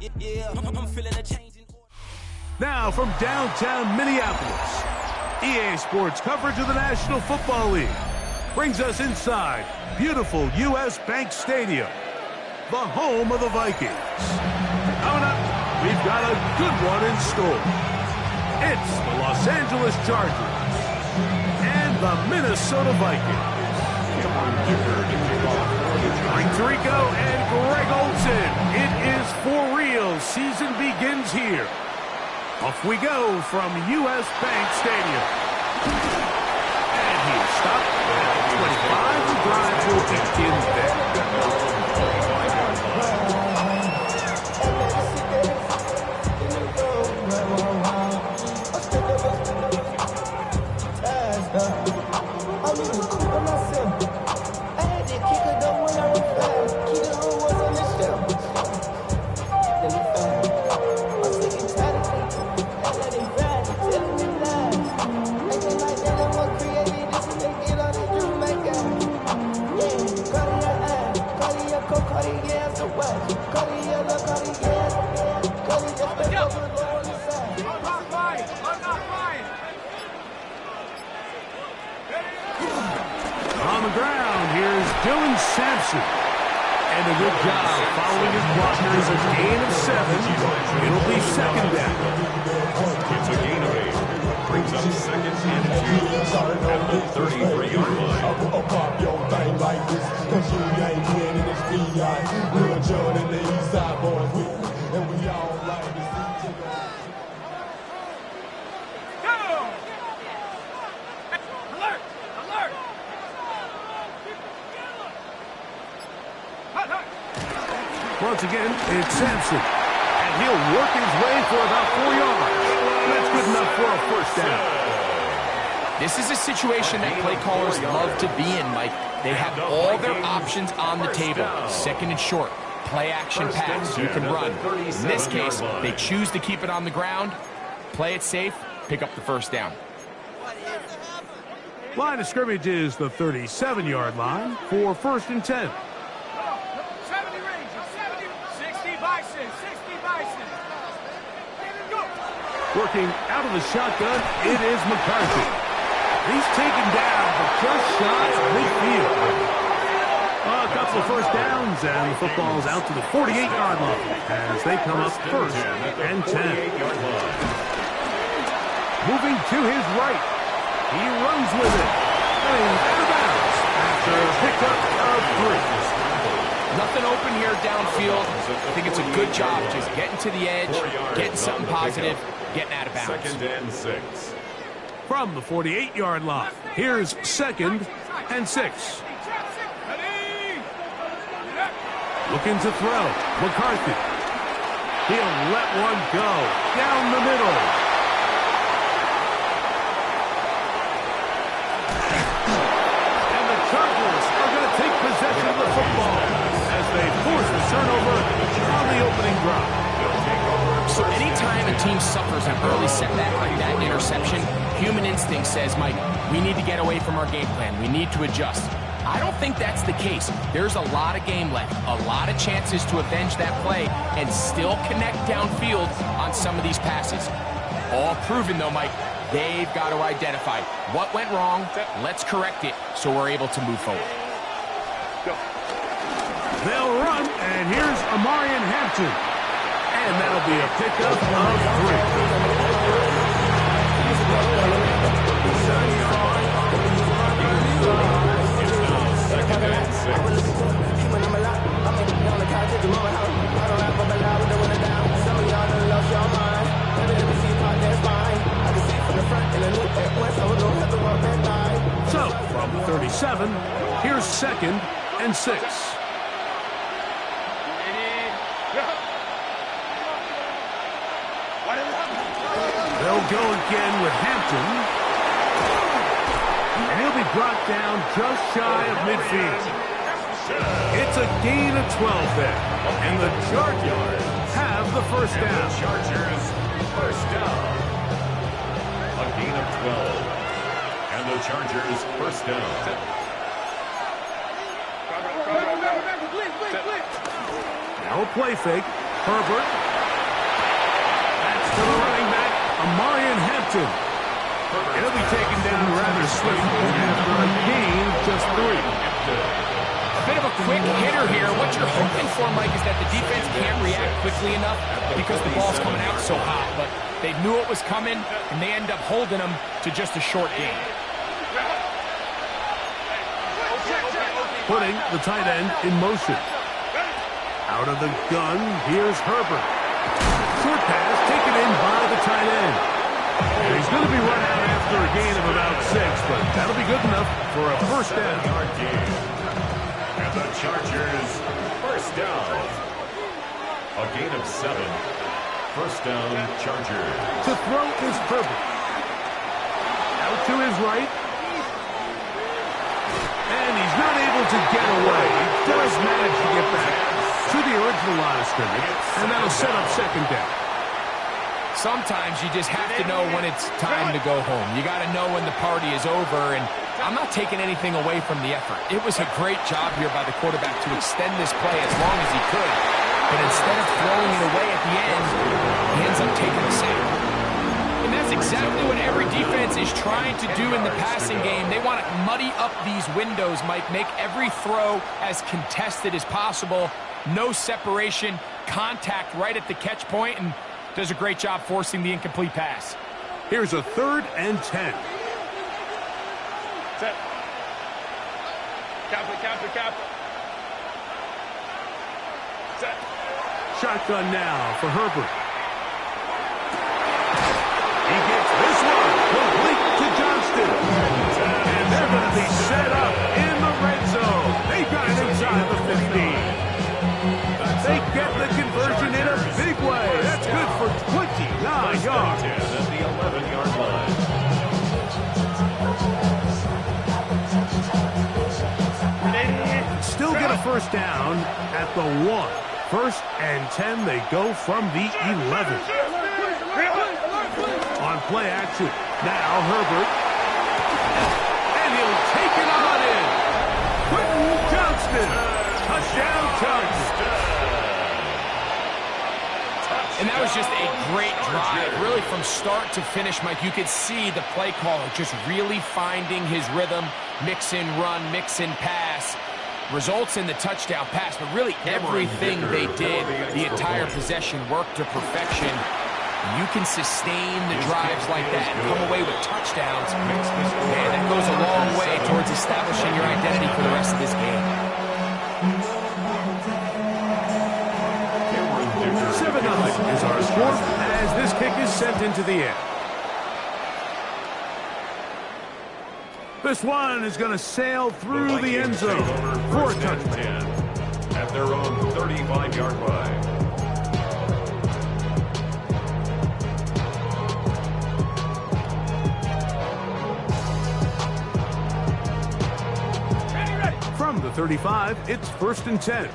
I'm feeling a change in order. Now from downtown Minneapolis, EA Sports coverage of the National Football League brings us inside beautiful U.S. Bank Stadium, the home of the Vikings. Coming up, we've got a good one in store. It's the Los Angeles Chargers and the Minnesota Vikings. Mike Tirico and Greg Olsen. It is for real. Season begins here. Off we go from U.S. Bank Stadium. And he's stopped at 25. The drive will begin there. And a good job following his blockers. A gain of 7. It'll be second down. It's a gain of 8. Brings up second and 2 at the 33-yard line. I'll pop your thing like this, cause you ain't getting in this PI. Real Jordan, the East Side boys with me, and we all like to see you. Alert! Alert! Once again, it's Sampson. And he'll work his way for about 4 yards. That's good enough for a first down. This is a situation that play callers love to be in, Mike. They have all their options on the table. Second and short, play action pass, you can run. In this case, they choose to keep it on the ground, play it safe, pick up the first down. Line of scrimmage is the 37-yard line for first and 10. 70 range, 70, 60 Bison, 60 Bison. Go. Working out of the shotgun, it is McCarthy. He's taken down for just shy of midfield. A couple of first downs, and the football's out to the 48-yard line as they come up first and 10. Moving to his right. He runs with it. And he's out of bounds after a pickup of 3. Nothing open here downfield. I think it's a good job just getting to the edge, getting something positive, getting out of bounds. Second and 6. From the 48-yard line, here's second and 6. Looking to throw. McCarthy. He'll let one go down the middle. And the Chargers are going to take possession of the football as they force the turnover on the opening drive. So anytime a team suffers an early setback like that interception, human instinct says, Mike, we need to get away from our game plan. We need to adjust. I don't think that's the case. There's a lot of game left, a lot of chances to avenge that play and still connect downfield on some of these passes. All proven, though, Mike, they've got to identify what went wrong, let's correct it so we're able to move forward. They'll run, and here's Amarian Hampton. And that'll be a pickup of 3. So, from the 37, here's second and 6. They'll go again with Hampton. And he'll be brought down just shy of midfield. It's a gain of 12 there. And the Chargers have the first down. Chargers first down. A gain of 12. And the Chargers first down. Now a play fake. Herbert. That's to the running back, Amarian Hampton. He'll be taken down rather swiftly after a gain of just 3. A bit of a quick hitter here. What you're hoping for, Mike, is that the defense can't react quickly enough because the ball's coming out so hot. But they knew it was coming, and they end up holding them to just a short gain. Putting the tight end in motion. Out of the gun, here's Herbert. Short pass taken in by the tight end. And he's going to be run out after a gain of about 6, but that'll be good enough for a first down. And the Chargers, first down. A gain of 7. First down, Chargers. To throw is Herbert. Out to his right. And he's not able to get away. He does manage to get back to the original line of scrimmage, and that'll set up second down. Sometimes you just have to know when it's time to go home. You got to know when the party is over, and I'm not taking anything away from the effort. It was a great job here by the quarterback to extend this play as long as he could, but instead of throwing it away at the end, he ends up taking a sack. And that's exactly what every defense is trying to do in the passing game. They want to muddy up these windows, Mike, make every throw as contested as possible. No separation, contact right at the catch point, and does a great job forcing the incomplete pass. Here's a 3rd and 10. Set. Capper. Set. Shotgun now for Herbert. He gets this one complete to Johnston. And they're going to be set up in the red zone. They got it inside the 15. They get the conversion in a big way. That's good for 29 yards. At the 11-yard line. Still get a first down at the 1. 1st and 10, they go from the 11. On play action, now Herbert. And he'll take it on in. Quentin Johnston. Touchdown, Chargers. And that was just a great drive, really from start to finish, Mike. You could see the play caller just really finding his rhythm, mix in run, mix in pass. Results in the touchdown pass, but really everything they did, the entire possession worked to perfection. You can sustain the drives like that and come away with touchdowns. Man, that goes a long way towards establishing your identity for the rest of this game. 7-0 is our score as this kick is sent into the air. This one is going to sail through the end zone for a touchdown. At their own 35-yard line. From the 35, it's 1st and 10.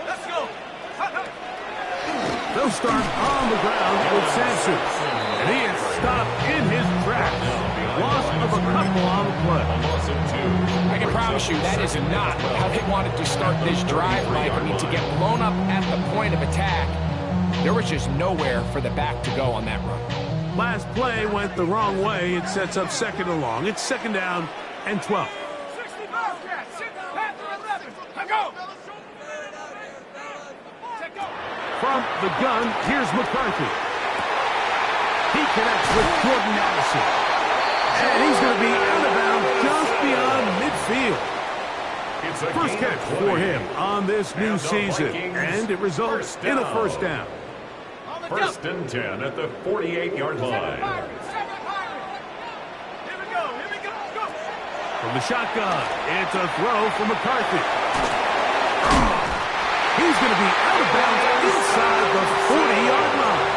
Let's go. They'll start on the ground with Sampson. And he is stopped in his tracks. Loss of a couple on the play. I can promise you that is not how they wanted to start this drive, Mike. I mean, to get blown up at the point of attack, there was just nowhere for the back to go on that run. Last play went the wrong way. It sets up 2nd and long. It's 2nd down and 12. 60 Bobcats. Panther 11. Go. From the gun, here's McCarthy. He connects with Jordan Addison. And he's going to be out of bounds just beyond midfield. First catch for him on this new season, and it results in a first down. 1st and 10 at the 48-yard line. Here we go. Go. From the shotgun, it's a throw for McCarthy. He's going to be out of bounds inside the 40-yard line.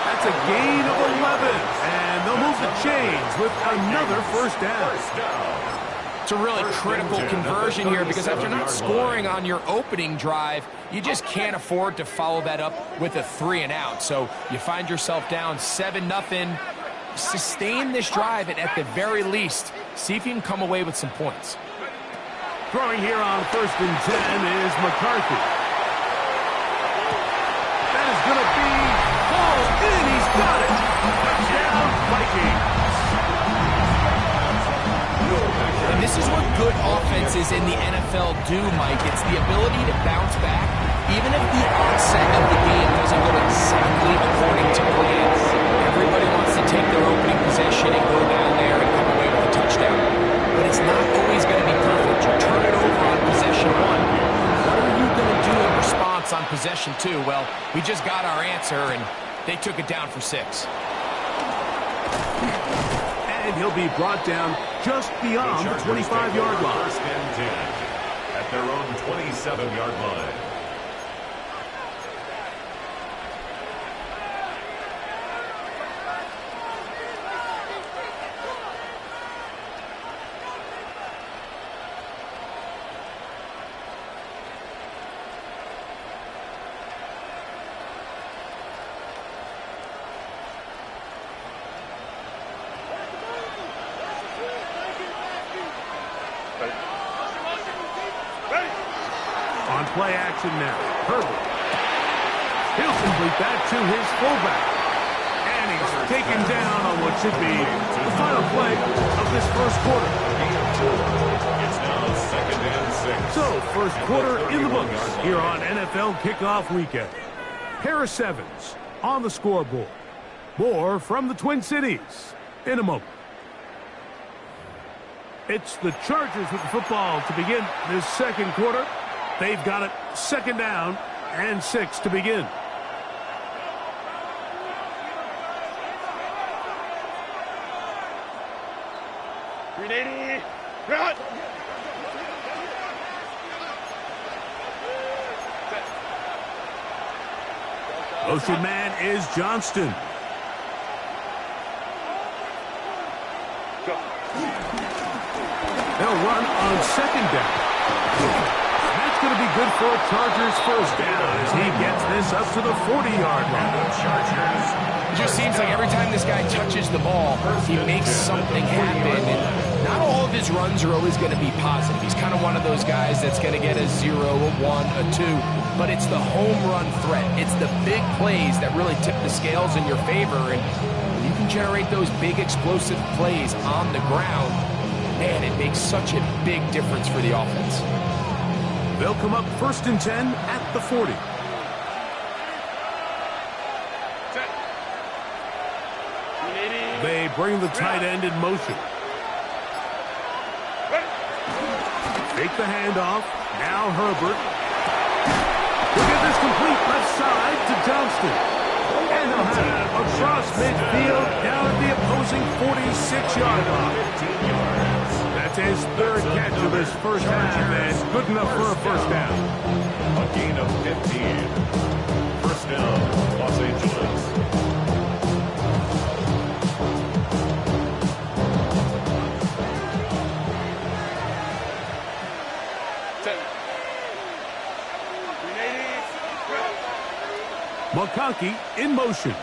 That's a gain of 11, and they'll move the chains with another first down. It's a really critical conversion here because after not scoring on your opening drive, you just can't afford to follow that up with a 3 and out. So you find yourself down 7-0. Sustain this drive, and at the very least, see if you can come away with some points. Throwing here on 1st and 10 is McCarthy. defenses in the NFL do, Mike. It's the ability to bounce back, even if the onset of the game doesn't go exactly according to plan. Everybody wants to take their opening possession and go down there and come away with a touchdown. But it's not always going to be perfect. You turn it over on possession 1. What are you going to do in response on possession 2? Well, we just got our answer, and they took it down for 6. And he'll be brought down just beyond the 25-yard line. First and 10 at their own 27-yard line. On play action now, Herbert. He'll complete that to his fullback. And he's taken down on what should be the final play of this first quarter. It's now 2nd and 6. So, first quarter in the books here on NFL Kickoff Weekend. Paris Evans on the scoreboard. More from the Twin Cities in a moment. It's the Chargers with the football to begin this second quarter. They've got it 2nd down and 6 to begin. Motion man is Johnston. They'll run on 2nd down. That's going to be good for a Chargers first down as he gets this up to the 40-yard line. It just seems like every time this guy touches the ball, he makes something happen. And not all of his runs are always going to be positive. He's kind of one of those guys that's going to get a 0, a 1, a 2. But it's the home run threat. It's the big plays that really tip the scales in your favor. And when you can generate those big explosive plays on the ground, man, it makes such a big difference for the offense. They'll come up 1st and 10 at the 40. They bring the tight end in motion. Take the handoff. Now Herbert. He'll get this complete left side to Johnston. And he'll have it across midfield down at the opposing 46-yard line. That's his 3rd catch of this first half, and good enough for a first down. A gain of 15. First down, Los Angeles. McConkey in motion.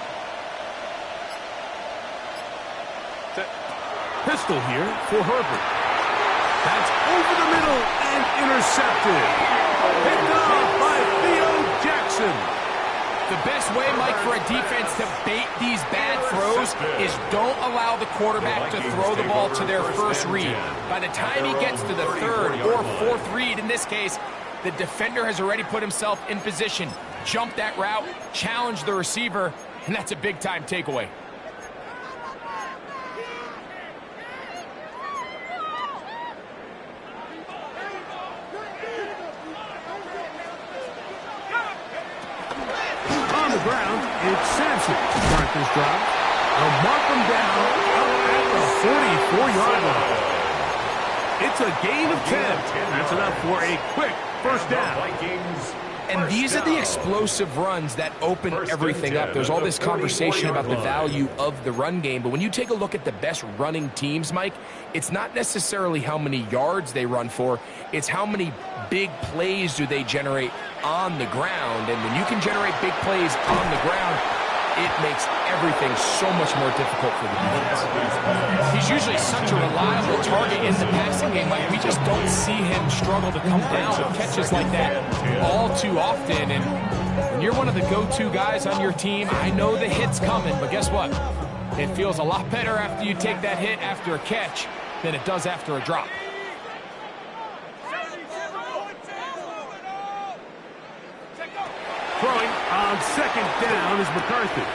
Pistol here for Herbert. That's over the middle and intercepted. Picked off by Theo Jackson. The best way, Mike, for a defense to bait these bad throws is don't allow the quarterback to throw the ball to their first read. By the time he gets to the 3rd or 4th read, in this case, the defender has already put himself in position. Jump that route, challenge the receiver, and that's a big-time takeaway. On the ground, it's Sampson. Start this drive. They'll mark him down up at the 44-yard line. It's a gain of 10. That's enough for a quick first down. And these are the explosive runs that open everything up. There's all this conversation about the value of the run game, but when you take a look at the best running teams, Mike, it's not necessarily how many yards they run for, it's how many big plays do they generate on the ground. And when you can generate big plays on the ground, it makes everything so much more difficult for the defense. He's usually such a reliable target in the passing game. Like, we just don't see him struggle to come down with catches like that all too often. And when you're one of the go-to guys on your team, I know the hit's coming, but guess what? It feels a lot better after you take that hit after a catch than it does after a drop. Throwing on second down is McCarthy.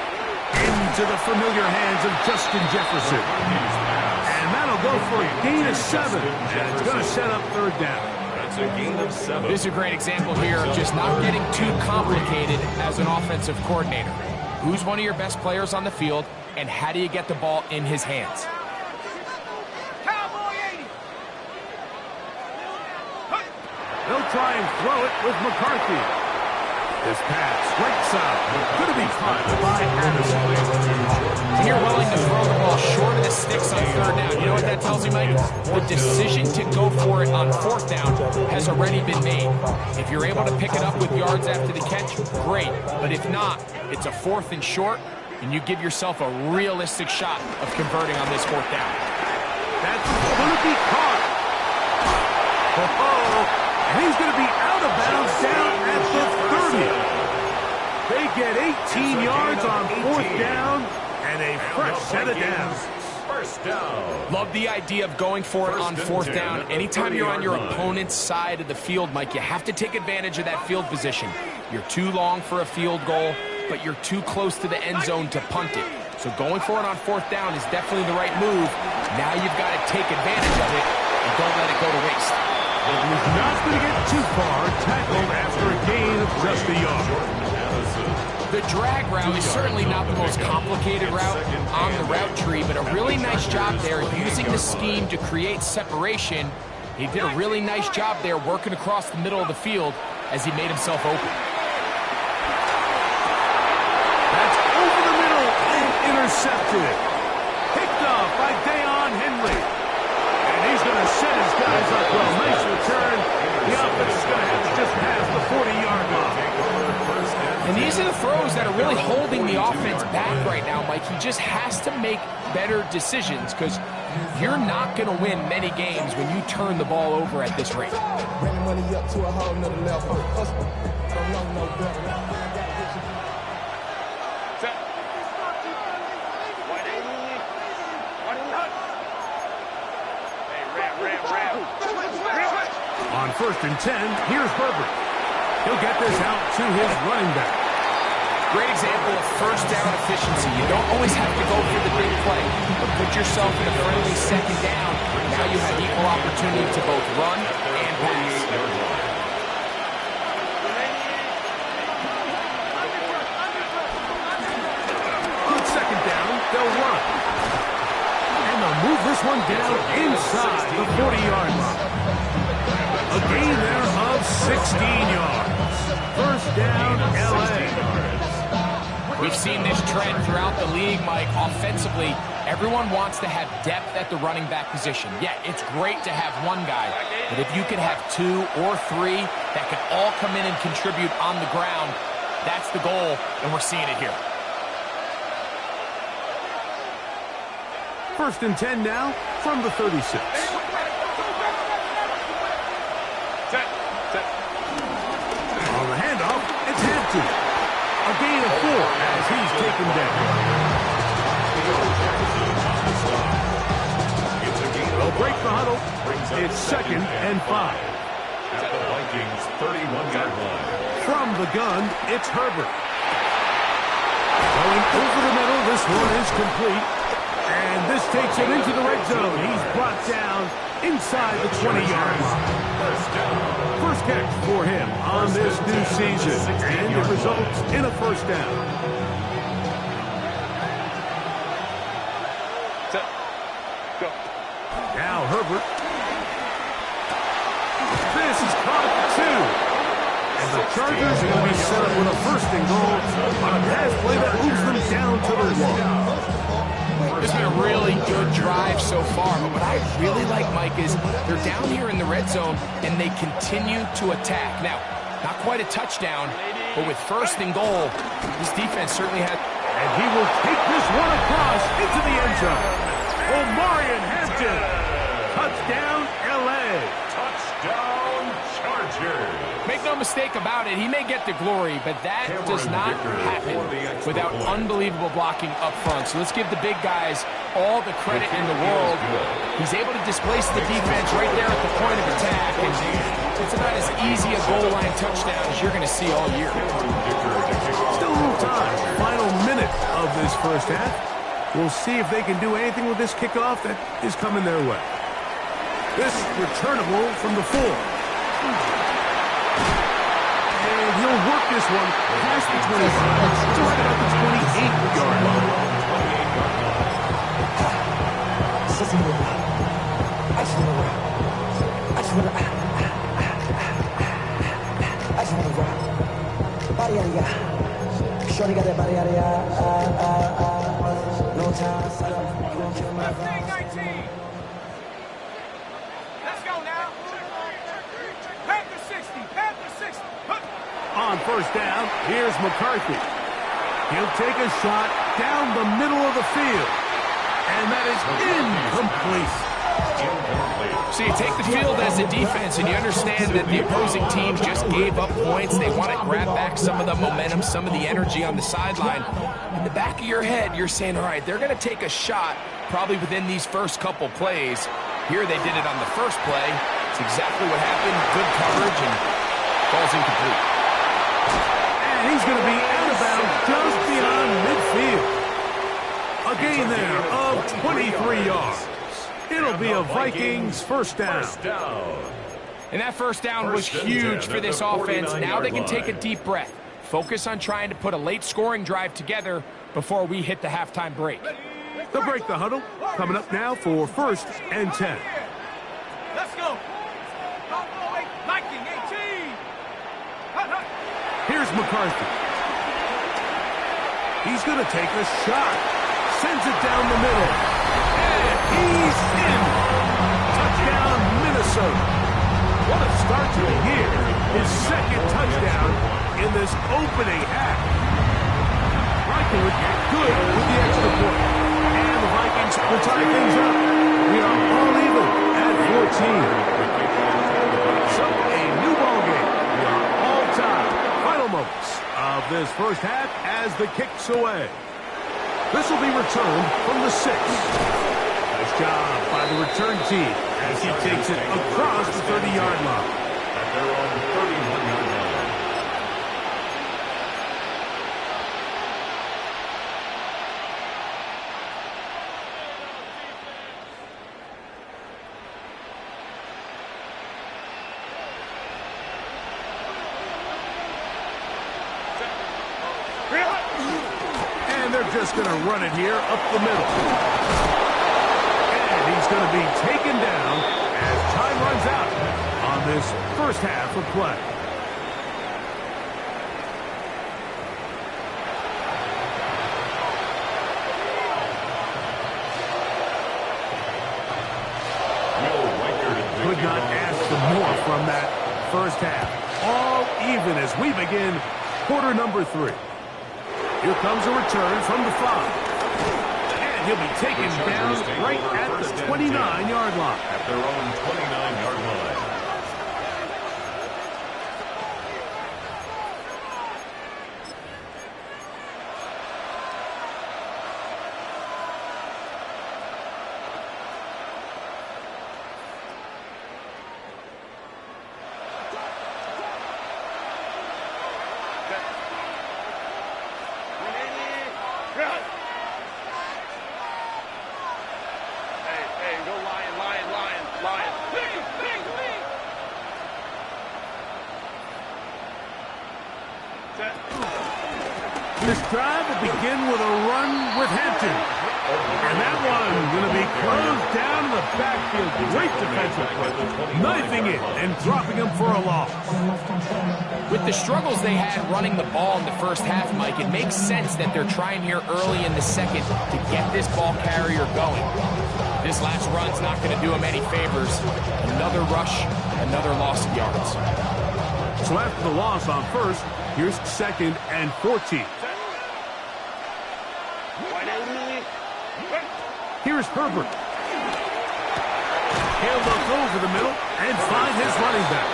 Into the familiar hands of Justin Jefferson. And that'll go for a gain of 7. And it's going to set up third down. That's a gain of 7. This is a great example here of just not getting too complicated as an offensive coordinator. Who's one of your best players on the field, and how do you get the ball in his hands? Cowboy 80. They'll try and throw it with McCarthy. This pass, right side, going to be caught by Addison. You're willing to throw the ball short of the sticks on third down. You know what that tells me, Mike? The decision to go for it on fourth down has already been made. If you're able to pick it up with yards after the catch, great. But if not, it's a 4th and short, and you give yourself a realistic shot of converting on this fourth down. That's going to be caught. And he's going to be out of bounds down at the 30. They get 18 yards on fourth down and a fresh set of downs. First down. Love the idea of going for it on fourth down. Anytime you're on your opponent's side of the field, Mike, you have to take advantage of that field position. You're too long for a field goal, but you're too close to the end zone to punt it. So going for it on fourth down is definitely the right move. Now you've got to take advantage of it and don't let it go to waste. He's not going to get too far, tackled after a gain of just a yard. The drag route is certainly not the most complicated route on the route tree, but a really nice job there using the scheme to create separation. He did a really nice job there working across the middle of the field as he made himself open. That's over the middle and intercepted. Picked off by Deion Henley. He's going to set his guys up well. Nice return. The offense is going to have to just pass the 40-yard line. And these are the throws that are really holding the offense back right now, Mike. He just has to make better decisions because you're not going to win many games when you turn the ball over at this rate. Running money up to a whole nother level. Don't know no better. On 1st and 10, here's Herbert. He'll get this out to his running back. Great example of first down efficiency. You don't always have to go for the big play, but put yourself in a friendly second down. Now you have equal opportunity to both run and pass. On second down, they'll run. And they'll move this one down inside the 40-yard line. A gain there of 16 yards. First down, LA. We've seen this trend throughout the league, Mike. Offensively, everyone wants to have depth at the running back position. Yeah, it's great to have one guy, but if you can have 2 or 3 that can all come in and contribute on the ground, that's the goal, and we're seeing it here. 1st and 10 now from the 36. On the handoff, it's Hampton. A gain of 4 as he's taken down. They'll break the huddle. It's 2nd and 5. At the Vikings' 31-yard line. From the gun, it's Herbert. Going over the middle, this one is complete. And this takes him into the red zone. He's brought down inside the 20-yard line. First catch for him on this new season, and it results in a first down. Go. Now Herbert. This is caught at the 2. And the Chargers are going to be set up with a 1st and goal on a pass play that moves them down to the 1. It's been a really good drive so far, but what I really like, Mike, is they're down here in the red zone, and they continue to attack. Now, not quite a touchdown, but with 1st and goal, this defense certainly had... And he will take this one across into the end zone. Omarion Hampton. Touchdown, LA. Touchdown, Chargers. Make no mistake about it, he may get the glory, but that does not happen without unbelievable blocking up front. So let's give the big guys all the credit in the world. He's able to displace the defense right there at the point of attack, and It's about as easy a goal line touchdown as you're going to see all year. Still a little time. Final minute of this first half. We'll see if they can do anything with this kickoff that is coming their way. This returnable from the 4. And he'll work this one past the 25 to right about the 28-yard line. Shorty got that body out of no time, set up, you gon' kill my 15, 19. Let's go now. Panther 60, Panther 60. On first down, here's McCarthy. He'll take a shot down the middle of the field. And that is incomplete. So you take the field as a defense, and you understand that the opposing team just gave up points. They want to grab back some of the momentum, some of the energy on the sideline. In the back of your head, you're saying, all right, they're going to take a shot probably within these first couple plays. Here they did it on the first play. It's exactly what happened. Good coverage, and ball's incomplete. And he's going to be out of bounds just beyond midfield. A gain there of 23 yards. It'll be a Vikings first down. And that first down was huge for this offense. Now they can take a deep breath. Focus on trying to put a late scoring drive together before we hit the halftime break. They'll break the huddle. Coming up now for 1st and 10. Let's go. Liking 18. Here's McCarthy. He's going to take a shot. Sends it down the middle. And he's in. Touchdown, Minnesota. What a start to the year. His second touchdown in this opening half. Reichardt good with the extra point. And the Vikings will tie things up. We are all even at 14. So a new ball game. We are all tied. Final moments of this first half as the kick's away. This will be returned from the 6. Nice job by the return team as he takes it across the 30-yard line. At their own 31-yard line. And they're just going to run it here up the middle. And he's going to be taken down as time runs out on this first half of play. Could not ask for more from that first half. All even as we begin quarter number 3. Here comes a return from the 5. And he'll be taken down right at the 29-yard line. At their own 29-yard line. This drive will begin with a run with Hampton. And that one going to be closed down in the backfield. Great defensive play. Knifing it and dropping him for a loss. With the struggles they had running the ball in the first half, Mike, it makes sense that they're trying here early in the second to get this ball carrier going. This last run's not going to do him any favors. Another rush, another loss of yards. So after the loss on first, here's 2nd and 14. Here's Herbert. He'll look over the middle and find his running back.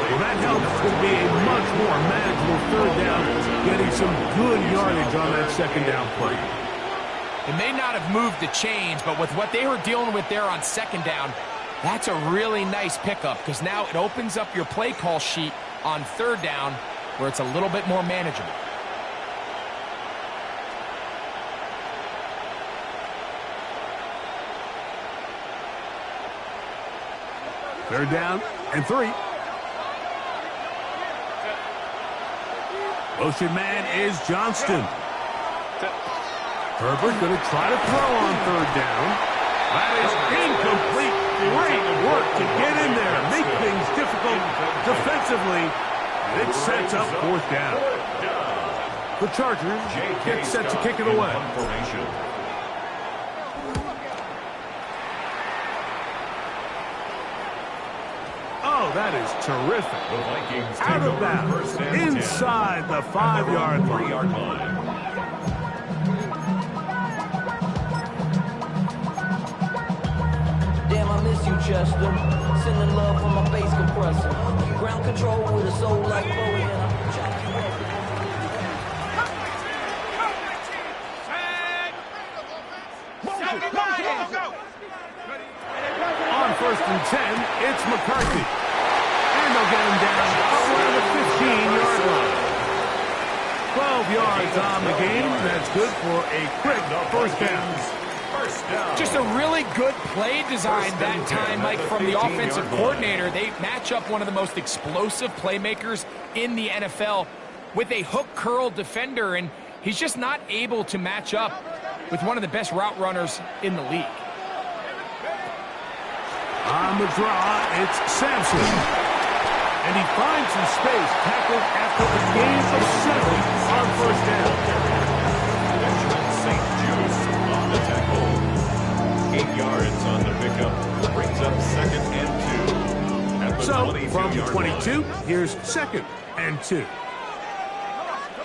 Well, that helps. It's going to be a much more manageable third down, getting some good yardage on that second down play. It may not have moved the chains, but with what they were dealing with there on second down, That's a really nice pickup because now it opens up your play call sheet on third down where it's a little bit more manageable. Third down and 3. Motion man is Johnston. Herbert going to try to throw on third down. That is incomplete. Great work to get in there, make things difficult defensively. It sets up fourth down. The Chargers get set to kick it away. Oh, that is terrific. Out of bounds, inside the 5-yard line. Damn, I miss you, Chester. Sending love from my bass compressor. Ground control with a soul like Bowie, and I'm jack you up. On first and 10, it's McCarthy. And they'll get him down around the 15-yard line. 12 yards on the game. That's good for a quick first down. Just a really good play design that time, Mike, from the offensive coordinator. They match up one of the most explosive playmakers in the NFL with a hook curl defender, and he's just not able to match up with one of the best route runners in the league. On the draw, it's Sampson. And he finds some space, tackled after the gain of 7 on first down. St. Juice on the tackle. 8 yards on the pickup. Brings up second and 2. At the So, from 22-yard 22, line. here's second and 2. Come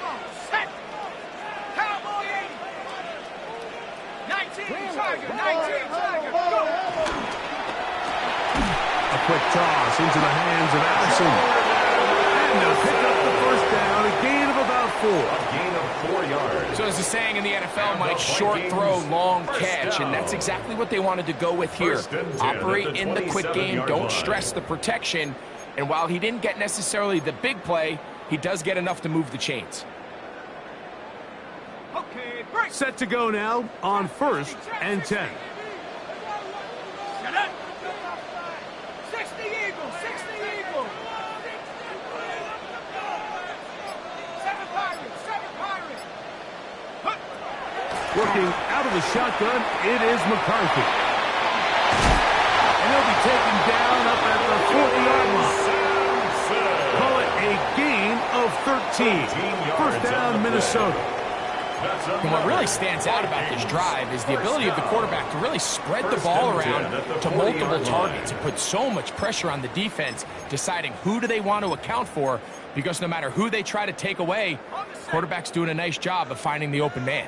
on, set. Cowboy 80. 19 Tiger, go. A quick toss into the hands of Allison. And they'll pick up the first down, a gain of about 4. A gain of 4 yards. So as the saying in the NFL, Mike, short throw, long catch, and that's exactly what they wanted to go with here. Operate in the quick game, don't stress the protection, and while he didn't get necessarily the big play, he does get enough to move the chains. Okay, break. Set to go now on first and 10. Get up. 60 Eagles, 60 Eagles. 7 Pirates, 7 Pirates. Working out of the shotgun, it is McCarthy. And he'll be taken down up at the 40-yard line. Call it a gain of 13. First down, Minnesota. And what really stands out about this drive is the ability of the quarterback to really spread the ball around to multiple targets and put so much pressure on the defense, deciding who do they want to account for, because no matter who they try to take away, quarterback's doing a nice job of finding the open man.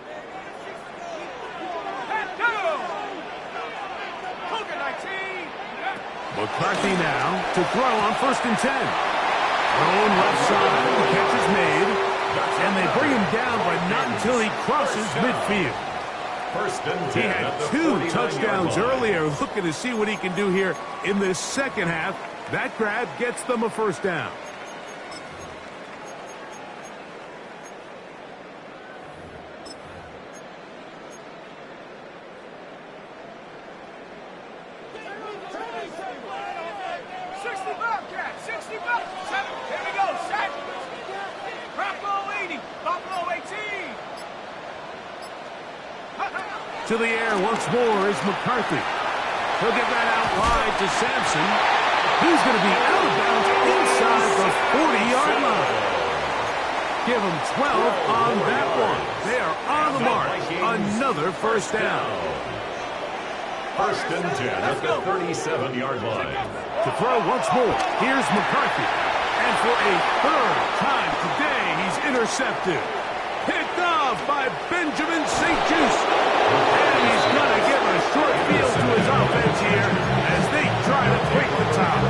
McCarthy now to throw on first and 10. Thrown left side, the catch is made. And they bring him down, but not until he crosses midfield. First and 10. He had 2 touchdowns earlier. Looking to see what he can do here in this second half. That grab gets them a first down. To the air once more is McCarthy. He'll get that out wide to Sampson. He's going to be out of bounds inside the 40-yard line. Give him 12 on that one. They are on the mark. Another first down. First and 10 at the 37-yard line. To throw once more, here's McCarthy. And for a third time today, he's intercepted. Picked off by Benjamin St. Juice. And he's going to give a short field to his offense here as they try to break the top.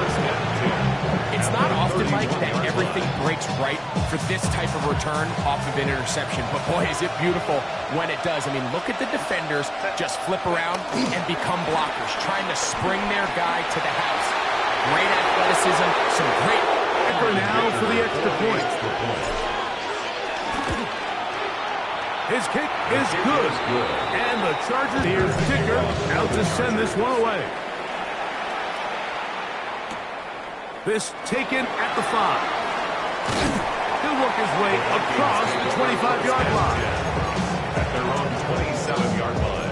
It's not often, Mike, that every everything breaks right for this type of return off of an interception. But boy, is it beautiful when it does. I mean, look at the defenders just flip around and become blockers, trying to spring their guy to the house. Great athleticism, some great... Now for the extra point. His kick is good. And the Chargers, here's Dicker, out to send this one away. This taken at the 5. He'll work his way across the 25-yard line. At their own 27-yard line.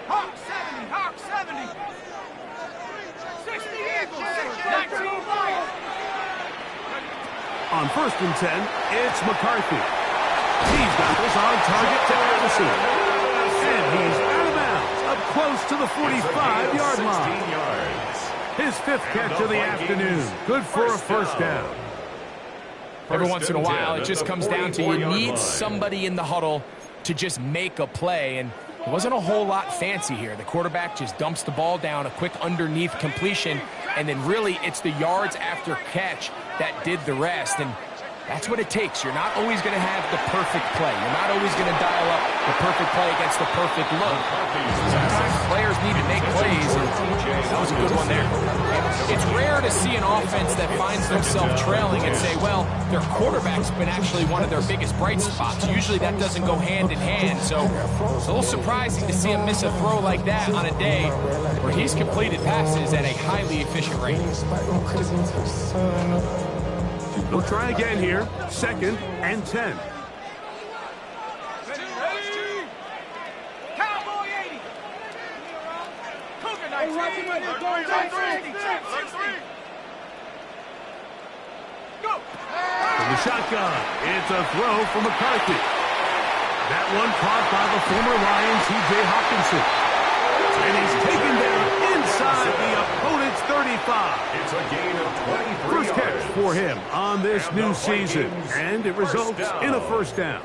Hawk 70, Hawk 70. 60 Eagles, 19 Lions. On 1st and 10, it's McCarthy. He's got this on target to Anderson. And he's out of bounds, up close to the 45-yard line. His 5th catch of the afternoon. Good for a first down. Every once in a while, it just comes down to you need somebody in the huddle to just make a play, and it wasn't a whole lot fancy here. The quarterback just dumps the ball down, a quick underneath completion, and then really it's the yards after catch that did the rest, and that's what it takes. You're not always going to have the perfect play. You're not always going to dial up the perfect play against the perfect look. Sometimes players need to make plays, and that was a good one there. It's rare to see an offense that finds themselves trailing and say, well, their quarterback's been actually one of their biggest bright spots. Usually that doesn't go hand in hand, so it's a little surprising to see him miss a throw like that on a day where he's completed passes at a highly efficient rate. We'll try again here. 2nd and 10. Cowboy 80. Cougar 19. Go. From the shotgun, it's a throw from McCarthy. That one caught by the former Lion, T.J. Hawkinson. And he's taken down inside the opponent's 35. It's a gain of 23 First catch yards. for him on this new season, and it results in a first down.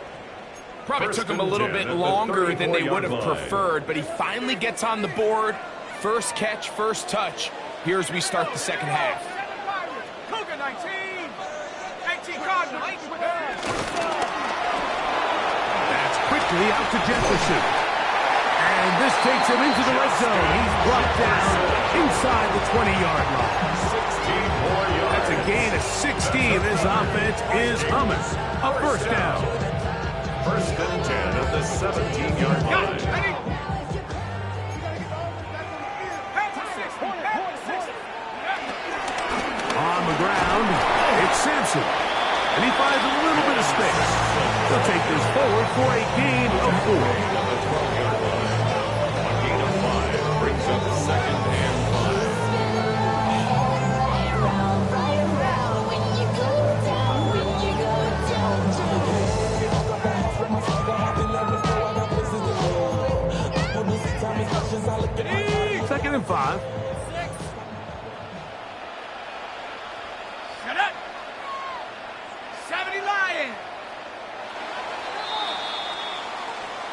Probably took him a little bit longer than they would have preferred, but he finally gets on the board. First catch, first touch. Here as we start the second half. Cougar 19. 18 Cardinal. That's quickly out to Jefferson. And this takes him into the red zone. He's brought down inside the 20-yard line. 16 more yards. That's a gain of 16. This offense is humming. A first down. 1st and 10 at the 17-yard line. On the ground, it's Sampson. And he finds a little bit of space. He'll take this forward for a gain of 4. A gain of 5 brings up 2nd and 5. 2nd and 5. Shut up. 70 Lions.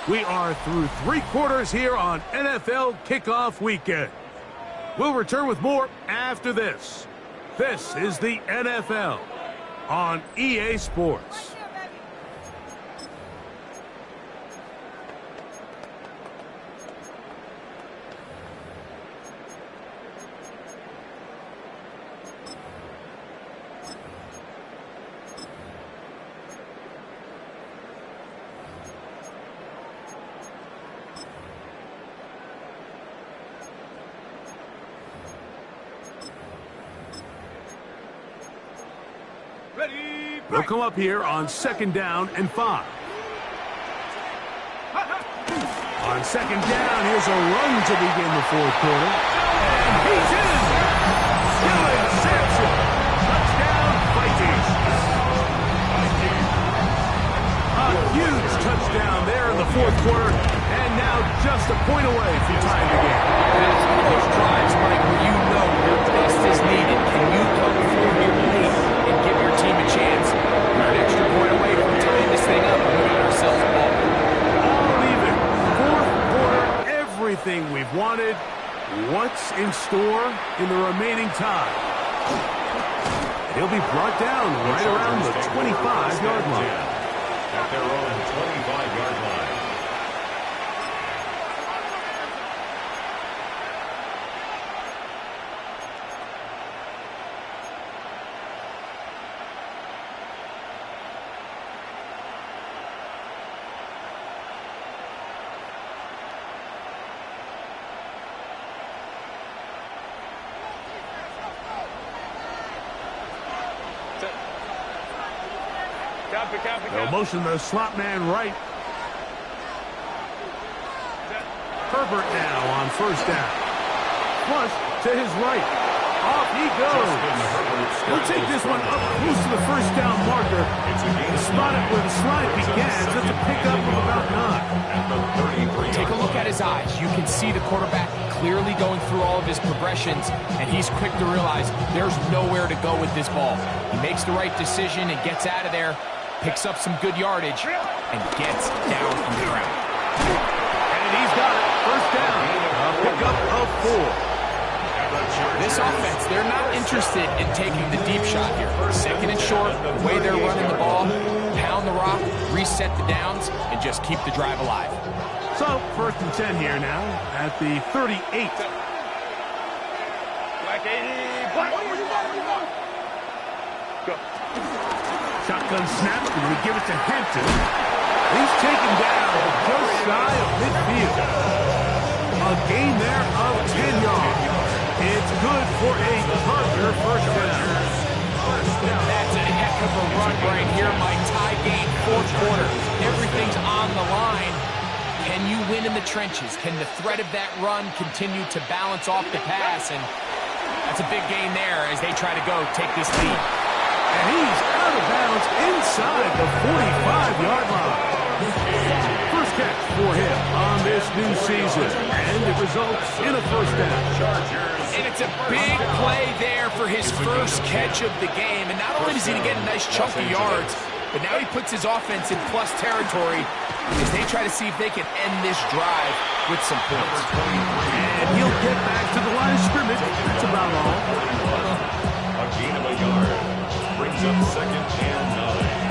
We are through 3 quarters here on NFL Kickoff Weekend. We'll return with more after this. This is the NFL on EA Sports. Ready. They'll come up here on 2nd down and 5. On 2nd down, here's a run to begin the 4th quarter. And he's in! Dylan Sampson! Touchdown, Vikings! A huge touchdown there in the 4th quarter, and now just a point away from tying the game. That's one of those drives, Mike, where you know your best is needed. Can you come through here late and give your team a chance? You're an extra point away from tying this thing up. We got ourselves a ball. All even. Fourth quarter, everything we've wanted. What's in store in the remaining time? He'll be brought down right around the 25-yard line. At their own 25-yard line. They'll motion the slot man right. Herbert now on first down. Flush to his right. Off he goes. He'll take this one up close to the first down marker. Spot it where the slide begins. That's a pickup of about 9. Take a look at his eyes. You can see the quarterback clearly going through all of his progressions, and he's quick to realize there's nowhere to go with this ball. He makes the right decision and gets out of there, picks up some good yardage, and gets down from the ground. And he's got it. First down. A pickup of 4. This offense, they're not interested in taking the deep shot here. Second and short, the way they're running the ball, pound the rock, reset the downs, and just keep the drive alive. So, first and 10 here now at the 38. Shotgun snap, and we give it to Hampton. He's taken down just shy of midfield. A gain there of 10 yards. It's good for a Carter first down. That's a heck of a run right here, Mike. Tie game, fourth quarter. Everything's on the line. Can you win in the trenches? Can the threat of that run continue to balance off the pass? And that's a big gain there as they try to go take this lead. And he's out of bounds inside the 45-yard line. First catch for him on this new season, and it results in a first down. And it's a big play there for his first catch of the game. And not only does he get a nice chunk of yards, but now he puts his offense in plus territory as they try to see if they can end this drive with some points. And he'll get back to the line of scrimmage. That's about all. A gain of a yard. Brings up second and 9.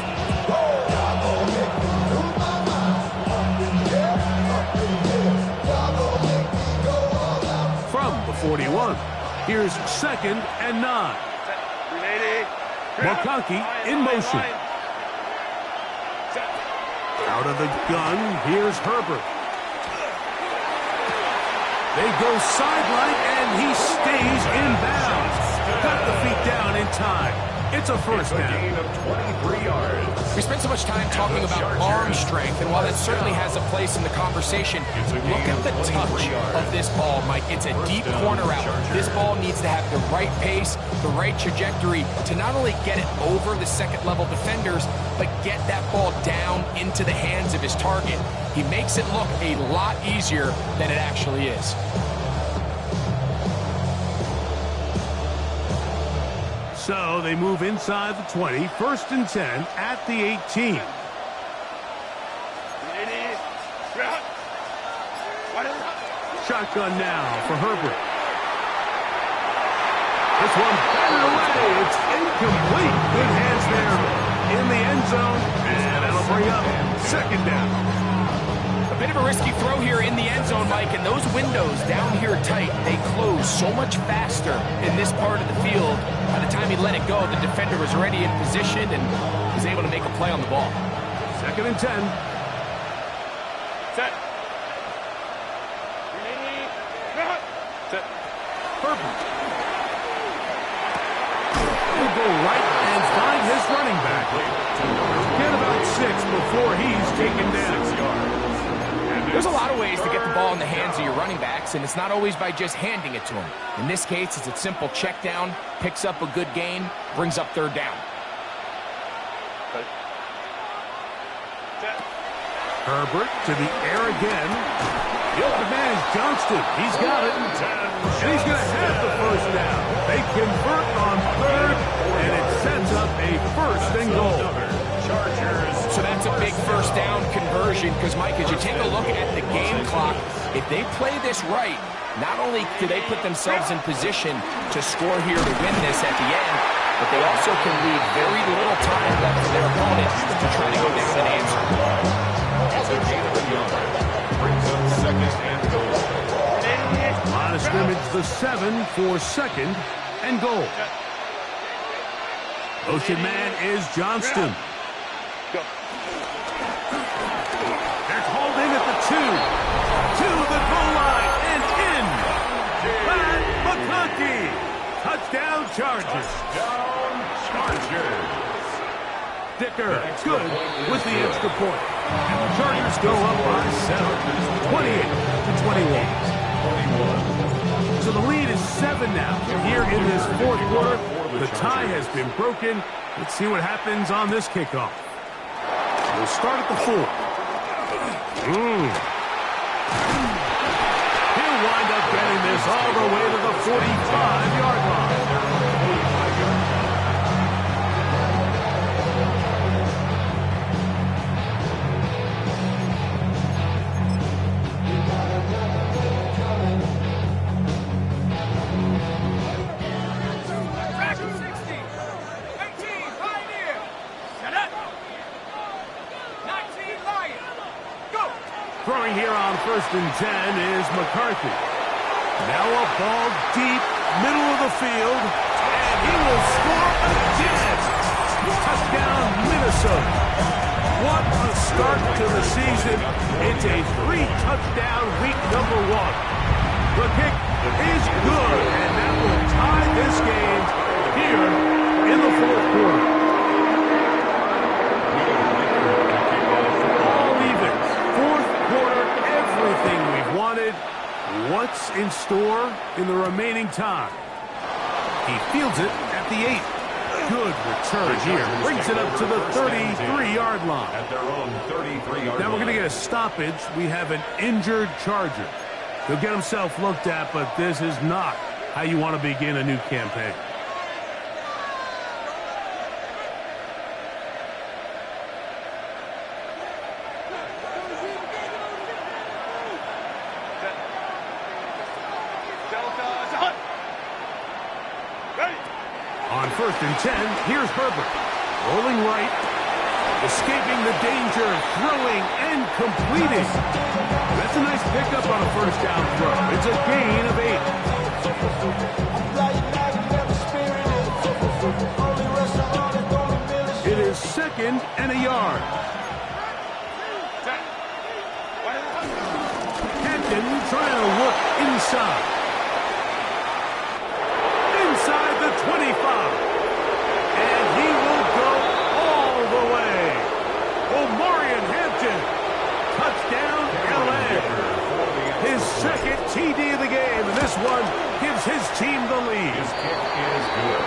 From the 41, here's second and 9. McConkey in motion. Out of the gun, here's Herbert. They go sideline, and he stays in bounds. Got the feet down in time. It's a first down. A gain of 23 yards. We spent so much time talking about arm strength, and while that certainly has a place in the conversation, look at the touch of this ball, Mike. It's a deep corner out. This ball needs to have the right pace, the right trajectory to not only get it over the second-level defenders, but get that ball down into the hands of his target. He makes it look a lot easier than it actually is. So they move inside the 20, first and 10 at the 18. Shotgun now for Herbert. This one batted away. It's incomplete. Good hands there in the end zone, and that'll bring up second down. A bit of a risky throw here in the end zone, Mike, and those windows down here tight, they close so much faster in this part of the field. By the time he let it go, the defender was already in position and was able to make a play on the ball. Second and 10. Set. Herbert. He'll go right and find his running back. Get about 6 before he's taken down. 6 yards. There's a lot of ways to get the ball in the hands of your running backs, and it's not always by just handing it to them. In this case, it's a simple check down, picks up a good gain, brings up third down. Herbert to the air again. The open man is Johnston. He's got it. And he's going to have the first down. They convert on third, and it sets up a first and goal. So that's a big first down conversion because, Mike, as you take a look at the game clock, if they play this right, not only do they put themselves in position to score here to win this at the end, but they also can leave very little time left for their opponent to try to go down and answer. Brings up second and goal. Line of scrimmage, the 7 for second and goal. Motion man is Johnston. There's holding at the 2. To the goal line and in. Pat McConkey. Touchdown Chargers. Touchdown Chargers. Dicker, good with the extra point. And the Chargers go up by 7, 28-21. So the lead is 7 now. Here in this fourth quarter, the tie has been broken. Let's see what happens on this kickoff. We'll start at the 4. He'll wind up getting this all the way to the 45-yard line. Throwing here on 1st and 10 is McCarthy. Now a ball deep, middle of the field, and he will score again. Touchdown, Minnesota. What a start to the season. It's a 3-touchdown week number 1. The kick is good, and that will tie this game here in the fourth quarter. Everything we've wanted. What's in store in the remaining time? He fields it at the 8. Good return here. Brings it up to the 33-yard line. At their own 33-yard Now we're going to get a stoppage. We have an injured Charger. He'll get himself looked at, but this is not how you want to begin a new campaign. On 1st and 10, here's Herbert. Rolling right, escaping the danger, throwing and completing. That's a nice pickup on a first down throw. It's a gain of 8. It is 2nd and a yard. Captain trying to look inside. Inside the 25. And he will go all the way. Omarion Hampton. Touchdown, LA. His 2nd TD of the game, and this one gives his team the lead. His kick is good.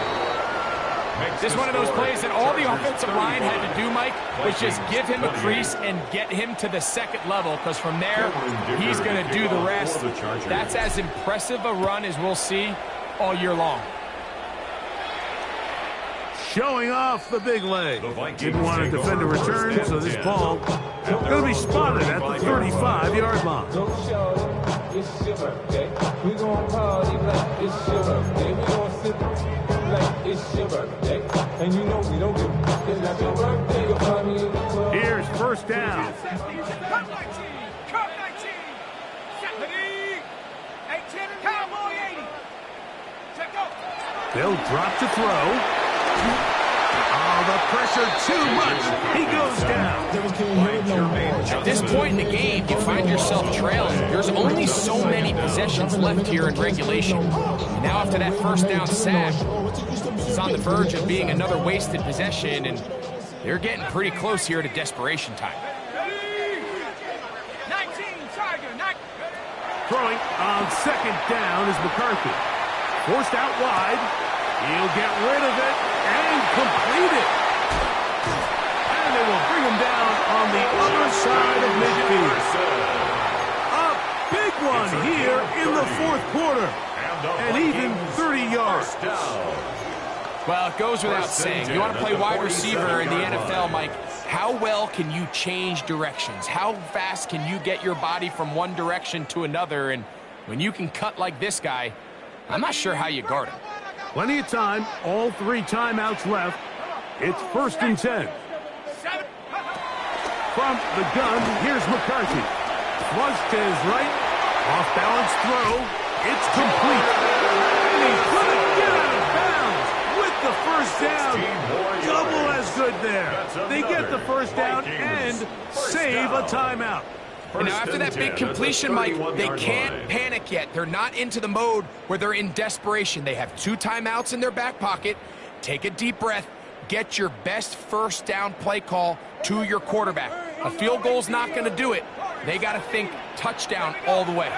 This is one of those plays that all the offensive line had to do, Mike, was just give him a crease and get him to the 2nd level, because from there, he's going to do the rest. That's as impressive a run as we'll see all year long. Showing off the big leg. Didn't want to defend a return, so this ball going to be spotted at the 35-yard line. It's your birthday. We gon' party like it's your birthday. We gon' sip like it's your birthday. And you know we don't give it's like your birthday. You'll find me in the club. Here's first down. Cut 19. Cut 19. 70. 18. Cowboy 80. Check out. They'll drop to throw. Oh, the pressure too much. He goes down. At this point in the game, you find yourself trailing. There's only so many possessions left here in regulation. And now after that first down sack, it's on the verge of being another wasted possession, and they're getting pretty close here to desperation time. 19. Tiger. 19. Throwing on 2nd down is McCarthy. Forced out wide. He'll get rid of it and complete it. And they will bring him down on the other side of midfield. A big one here in the fourth quarter. And even 30 yards. Well, it goes without saying. You want to play wide receiver in the NFL, Mike, How well can you change directions? How fast can you get your body from one direction to another? And when you can cut like this guy, I'm not sure how you guard him. Plenty of time, all 3 timeouts left. It's 1st and 10. From the gun, here's McCarthy. Flush to his right, off-balance throw. It's complete. And he's going to get out of bounds with the first down. Double as good there. They get the first down and save a timeout. And now after that big completion, Mike, they can't panic yet. They're not into the mode where they're in desperation. They have 2 timeouts in their back pocket. Take a deep breath. Get your best first down play call to your quarterback. A field goal's not going to do it. They got to think touchdown all the way.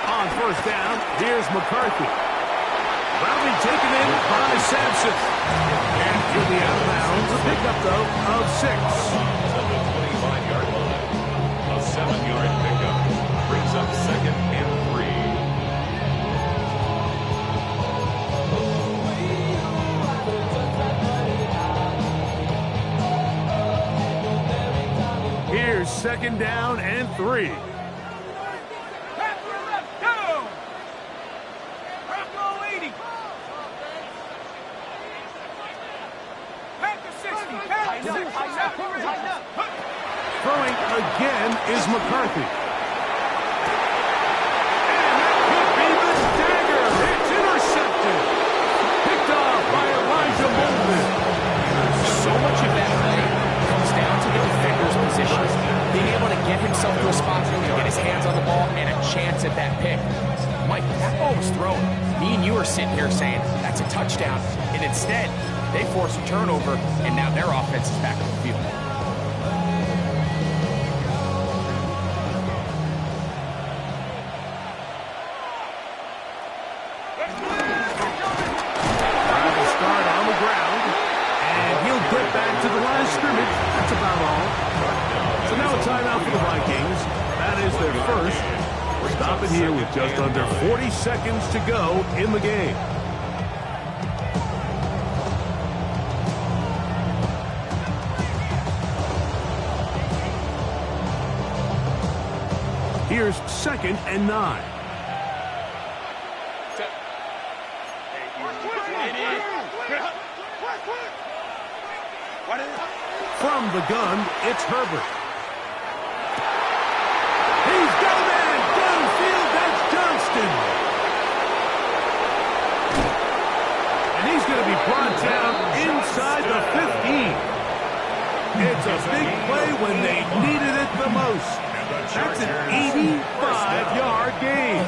On first down, here's McCarthy. That'll be taken in by Sampson. And he'll be out of bounds. A pickup, though, of 6. At the 25-yard line. A 7-yard pickup brings up 2nd and 3. Here's 2nd down and 3. Throwing again is McCarthy. And that could be the dagger. It's intercepted. Picked off by Elijah Molden. So much of that play comes down to the defender's position. Being able to get himself to a spot where he can get his hands on the ball and a chance at that pick. Mike, that ball was thrown. Me and you are sitting here saying, that's a touchdown. And instead, they force a turnover, and now their offense is back on the field. Start on the ground, and he'll get back to the line of scrimmage. That's about all. So now a timeout for the Vikings. That is their first. We'll stop it here with just under 40 seconds to go in the game. Here's 2nd and 9. From the gun, it's Herbert. He's got a man downfield. That's Johnston. And he's going to be brought down inside the 15. It's a big play when they needed it the most. That's an 85-yard gain.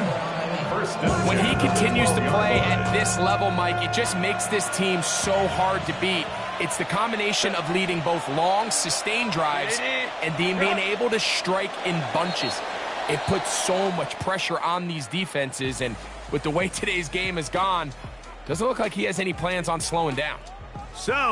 When he continues to play at this level, Mike, it just makes this team so hard to beat. It's the combination of leading both long, sustained drives and being able to strike in bunches. It puts so much pressure on these defenses, and with the way today's game has gone, doesn't look like he has any plans on slowing down. So